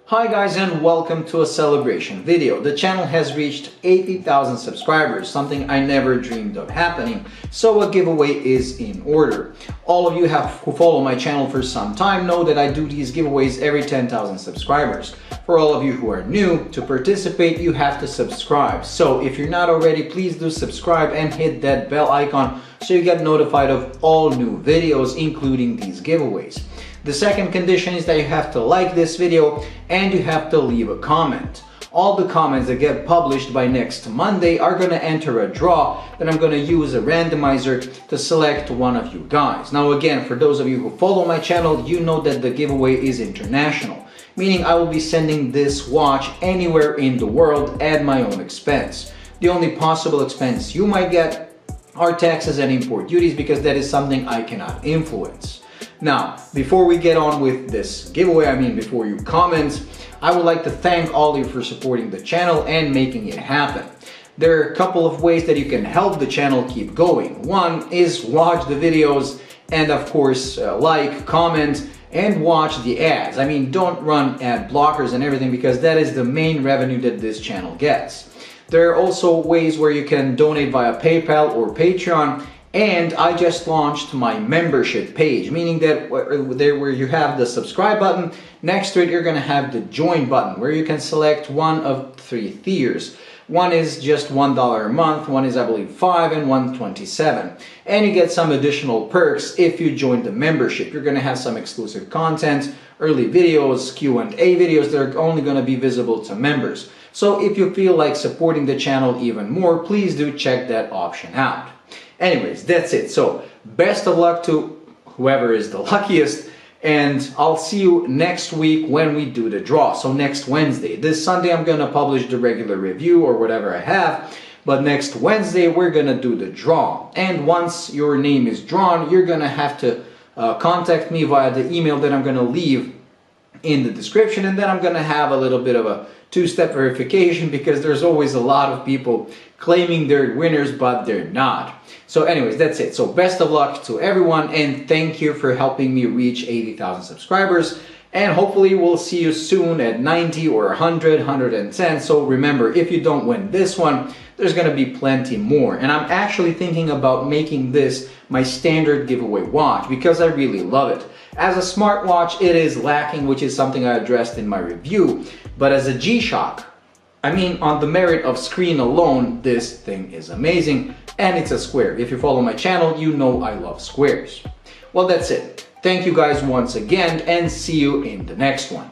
Hi guys, and welcome to a celebration video. The channel has reached 80,000 subscribers, something I never dreamed of happening, so a giveaway is in order. All of you who follow my channel for some time know that I do these giveaways every 10,000 subscribers. For all of you who are new, to participate you have to subscribe. So if you're not already, please do subscribe and hit that bell icon so you get notified of all new videos, including these giveaways. The second condition is that you have to like this video and you have to leave a comment. All the comments that get published by next Monday are going to enter a draw that I'm going to use a randomizer to select one of you guys. Now again, for those of you who follow my channel, you know that the giveaway is international, meaning I will be sending this watch anywhere in the world at my own expense. The only possible expense you might get are taxes and import duties, because that is something I cannot influence. Now, before we get on with this giveaway, before you comment, I would like to thank all of you for supporting the channel and making it happen. There are a couple of ways that you can help the channel keep going. One is watch the videos and of course like, comment, and watch the ads. Don't run ad blockers and everything, because that is the main revenue that this channel gets. There are also ways where you can donate via PayPal or Patreon. And I just launched my membership page, meaning that where you have the subscribe button, next to it you're going to have the join button, where you can select one of three tiers. One is just $1 a month, one is I believe $5, and one $27. And you get some additional perks if you join the membership. You're going to have some exclusive content, early videos, Q&A videos that are only going to be visible to members. So if you feel like supporting the channel even more, please do check that option out. Anyways, that's it. So best of luck to whoever is the luckiest, and I'll see you next week when we do the draw. So next Wednesday. This Sunday I'm gonna publish the regular review or whatever I have, but next Wednesday we're gonna do the draw. And once your name is drawn, you're gonna have to contact me via the email that I'm gonna leave in the description, and then I'm gonna have a little bit of a two-step verification, because there's always a lot of people claiming they're winners but they're not. So anyways, that's it. So best of luck to everyone, and thank you for helping me reach 80,000 subscribers, and hopefully we'll see you soon at 90 or 100, 110. So remember, if you don't win this one, there's gonna be plenty more. And I'm actually thinking about making this my standard giveaway watch, because I really love it. As a smartwatch, it is lacking, which is something I addressed in my review. But as a G-Shock, on the merit of screen alone, this thing is amazing. And it's a square. If you follow my channel, you know I love squares. Well, that's it. Thank you guys once again, and see you in the next one.